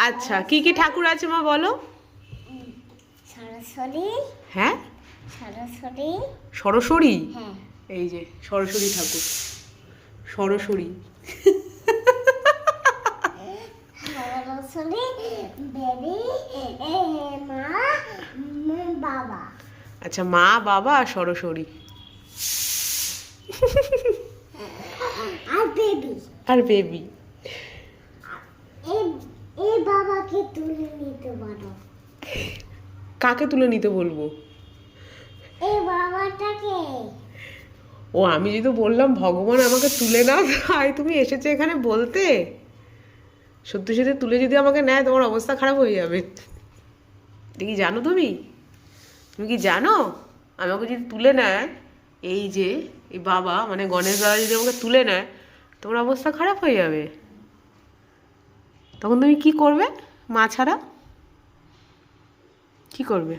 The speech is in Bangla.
আচ্ছা কি কি ঠাকুর আছে মা বলো? সরস্বতী। হ্যাঁ সরস্বতী। সরস্বতী। হ্যাঁ। এই যে সরস্বতী ঠাকুর, সরস্বতী। সরস্বতী দেবী, মা, বাবা। আচ্ছা মা বাবা আর সরস্বতী আর বেবি। আর বেবি। এই বাবাকে তুলে নিতে পারো। কাকে তুলে নিতে বলবো? এই বাবাটাকে। ও আমি যদি বললাম ভগবান আমাকে তুলে নাও, তাই তুমি এসেছো এখানে বলতে? সত্যি সত্যি তুলে যদি আমাকে নেয় তোমার অবস্থা খারাপ হয়ে যাবে। এটা কি জানো তুমি? তুমি কি জানো আমাকে যদি তুলে নেয়, এই যে এই বাবা মানে গণেশ বাবা যদি আমাকে তুলে নেয়, তোমার অবস্থা খারাপ হয়ে যাবে। তখন তুমি কি করবে? মা ছাড়া কি করবে?